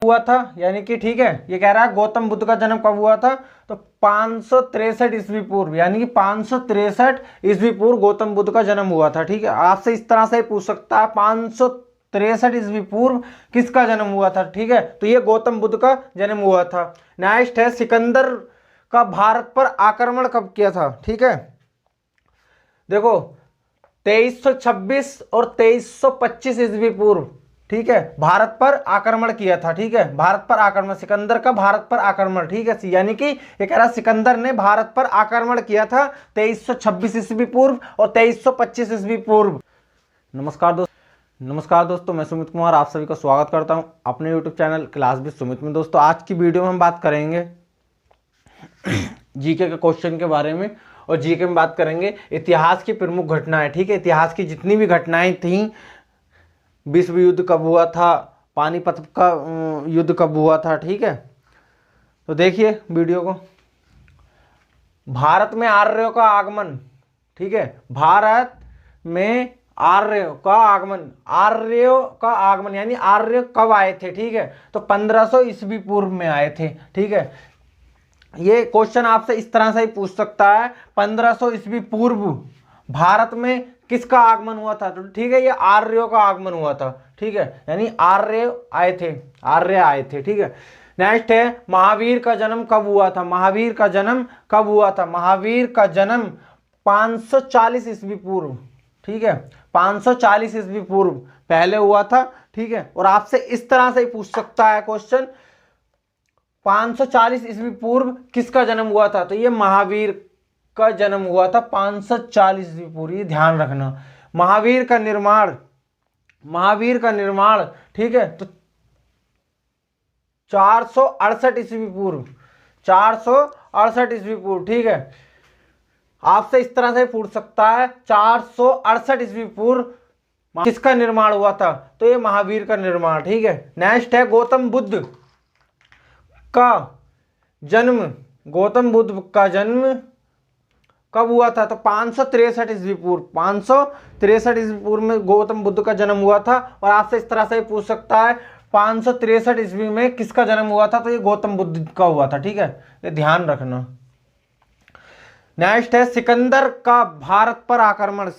हुआ था, यानी कि ठीक है, ये कह रहा है गौतम बुद्ध का जन्म कब हुआ था, तो 563 ईस्वी पूर्व, यानी कि 563 ईस्वी पूर्व गौतम बुद्ध का जन्म हुआ था। ठीक है, आपसे इस तरह से पूछ सकता है 563 ईस्वी पूर्व किसका जन्म हुआ था। ठीक है, तो ये गौतम बुद्ध का जन्म हुआ था। नेक्स्ट है, सिकंदर का भारत पर आक्रमण कब किया था। ठीक है, देखो 2326 और 2325 ईस्वी पूर्व, ठीक है, भारत पर आक्रमण किया था। ठीक है, भारत पर आक्रमण, सिकंदर का भारत पर आक्रमण। ठीक है, यानी कि ये कह रहा सिकंदर ने भारत पर आक्रमण किया था 2326 ईस्वी पूर्व और 2325 ईस्वी पूर्व। नमस्कार दोस्तों, मैं सुमित कुमार आप सभी का स्वागत करता हूं अपने YouTube channel class with Sumit में। दोस्तों, आज की वीडियो में हम बात करेंगे जीके के क्वेश्चन के बारे में, और जीके में बात करेंगे इतिहास की प्रमुख घटनाएं। ठीक है, इतिहास की जितनी भी घटनाएं थीं, विश्व युद्ध कब हुआ था, पानीपत का युद्ध कब हुआ था। ठीक है, तो देखिए वीडियो को। भारत में आर्यों का आगमन। ठीक है, भारत में आर्यों का आगमन यानी आर्य कब आए थे। ठीक है, तो 1500 ईस्वी पूर्व में आए थे। ठीक है, ये क्वेश्चन आपसे इस तरह से ही पूछ सकता है, 1500 ईस्वी पूर्व भारत में किसका आगमन हुआ था। तो ठीक है, ये आर्यों का आगमन हुआ था। ठीक है, यानी आर्य आए थे। ठीक है, नेक्स्ट है, महावीर का जन्म कब हुआ था। महावीर का जन्म 540 ईस्वी पूर्व। ठीक है, 540 ईस्वी पूर्व पहले हुआ था। ठीक है, और आपसे इस तरह से ही पूछ सकता है क्वेश्चन, 540 ईस्वी पूर्व किसका जन्म हुआ था। तो ये महावीर का जन्म हुआ था 540 ईस्वी पूर्व, ये ध्यान रखना। महावीर का निर्माण ठीक है, तो 468 ईस्वी पूर्व, 468 ईस्वी पूर्व। ठीक है, आपसे इस तरह से पूछ सकता है 468 ईस्वी पूर्व किसका निर्माण हुआ था, तो ये महावीर का निर्माण। ठीक है, नेक्स्ट है, गौतम बुद्ध का जन्म कब हुआ था, तो 563 ईस्वी पूर्व, 563 ईस्वी पूर्व में गौतम बुद्ध का जन्म हुआ था। और आपसे इस तरह से पूछ सकता है 563 ईस्वी में किसका जन्म हुआ था, तो ये गौतम बुद्ध का हुआ था। ठीक है, ये ध्यान रखना। नेक्स्ट है, सिकंदर का भारत पर आक्रमण।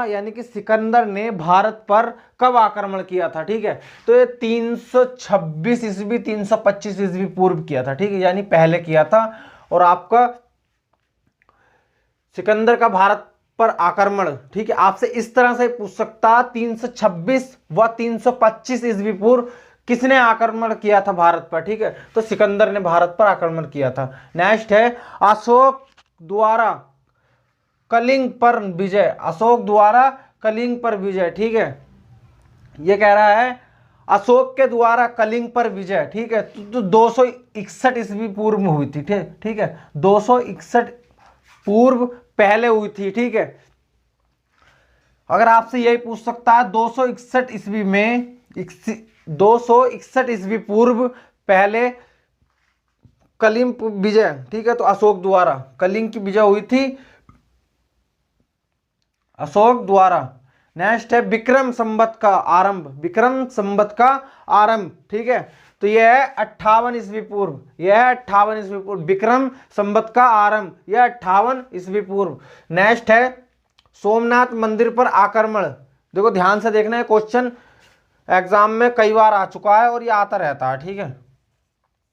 यानी कि सिकंदर ने भारत पर कब आक्रमण किया था। ठीक है, तो ये 326 ईस्वी 325 ईस्वी पूर्व किया था। ठीक है, यानी पहले किया था। और आपका सिकंदर का भारत पर आक्रमण, ठीक है, आपसे इस तरह से पूछ सकता 326 व 325 ईस्वी पूर्व किसने आक्रमण किया था भारत पर। ठीक है, तो सिकंदर ने भारत पर आक्रमण किया था। नेक्स्ट है, अशोक द्वारा कलिंग पर विजय। ठीक है, ये कह रहा है अशोक के द्वारा कलिंग पर विजय। ठीक है, तो 261 ईस्वी पूर्व में हुई थी। ठीक है, 261 पूर्व पहले हुई थी। ठीक है, अगर आपसे यही पूछ सकता है 261 ईस्वी पूर्व पहले कलिंग विजय। ठीक है, तो अशोक द्वारा कलिंग की विजय हुई थी अशोक द्वारा। नेक्स्ट है, विक्रम संवत का आरंभ। ठीक है, तो यह है 58 ईस्वी पूर्व, विक्रम संवत का आरंभ, यह 58 ईस्वी पूर्व। नेक्स्ट है, सोमनाथ मंदिर पर आक्रमण। देखो ध्यान से देखना है, क्वेश्चन एग्जाम में कई बार आ चुका है और ये आता रहता है। ठीक है,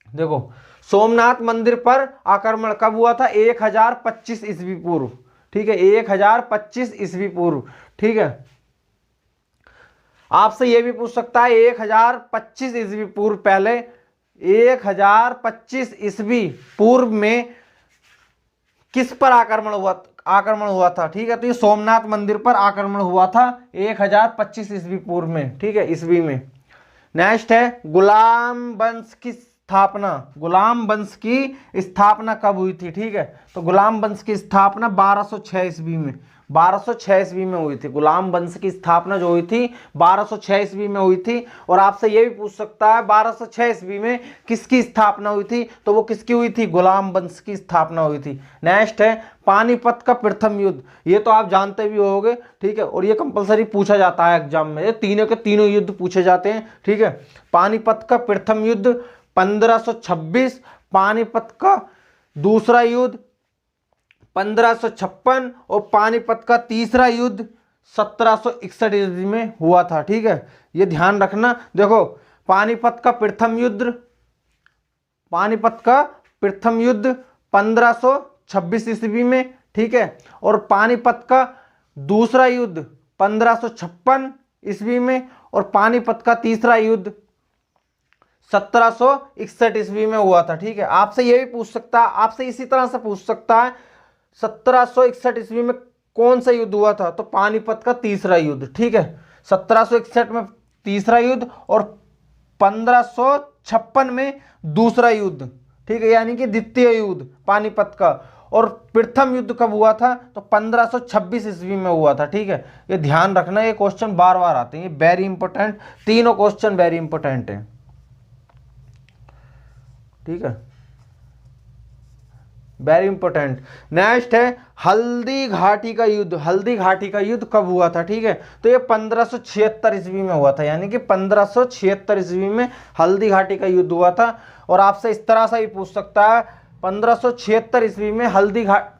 देखो सोमनाथ मंदिर पर आक्रमण कब हुआ था, 1025 ईस्वी पूर्व। ठीक है, 1025 ईस्वी पूर्व। ठीक है, आपसे यह भी पूछ सकता है 1025 ईस्वी पूर्व पहले 1025 ईस्वी पूर्व में किस पर आक्रमण हुआ था। ठीक है, तो ये सोमनाथ मंदिर पर आक्रमण हुआ था 1025 ईस्वी पूर्व में। ठीक है, ईस्वी में। नेक्स्ट है, गुलाम वंश की स्थापना कब हुई थी। ठीक है, तो गुलाम वंश की स्थापना 1206 ईस्वी में 1206 ईस्वी में हुई थी। गुलाम वंश की स्थापना जो हुई थी 1206 ईस्वी में हुई थी। और आपसे ये भी पूछ सकता है 1206 ईस्वी में किसकी स्थापना हुई थी, तो वो किसकी हुई थी, गुलाम वंश की स्थापना हुई थी। नेक्स्ट है पानीपत का प्रथम युद्ध, ये तो आप जानते भी होंगे, ठीक है, और ये कंपलसरी पूछा जाता है एग्जाम में, ये तीनों के तीनों युद्ध पूछे जाते हैं, ठीक है। पानीपत का प्रथम युद्ध 1526, पानीपत का दूसरा युद्ध 1556 और पानीपत का तीसरा युद्ध 1761 ईस्वी में हुआ था, ठीक है, ये ध्यान रखना। देखो पानीपत का प्रथम युद्ध 1526 ईस्वी में, ठीक है, और पानीपत का दूसरा युद्ध 1556 ईस्वी में, और पानीपत का तीसरा युद्ध 1761 ईस्वी में हुआ था, ठीक है। आपसे ये भी पूछ सकता है, आपसे इसी तरह से पूछ सकता है 1761 ईस्वी में कौन सा युद्ध हुआ था, तो पानीपत का तीसरा युद्ध, ठीक है, 1761 में तीसरा युद्ध और 1556 में दूसरा युद्ध, ठीक है, यानी कि द्वितीय युद्ध पानीपत का। और प्रथम युद्ध कब हुआ था, तो 1526 ईस्वी में हुआ था, ठीक है, ये ध्यान रखना, ये क्वेश्चन बार बार आते हैं, ये वेरी इंपॉर्टेंट, तीनों क्वेश्चन वेरी इंपॉर्टेंट है, ठीक है, वेरी इंपॉर्टेंट। नेक्स्ट है हल्दी घाटी का युद्ध, हल्दी घाटी का युद्ध कब हुआ था, ठीक है, तो ये 1576 ईस्वी में हुआ था, यानी कि 1576 ईस्वी में हल्दी घाटी का युद्ध हुआ था। और आपसे इस तरह से भी पूछ सकता है 1576 ईस्वी में हल्दी घाटी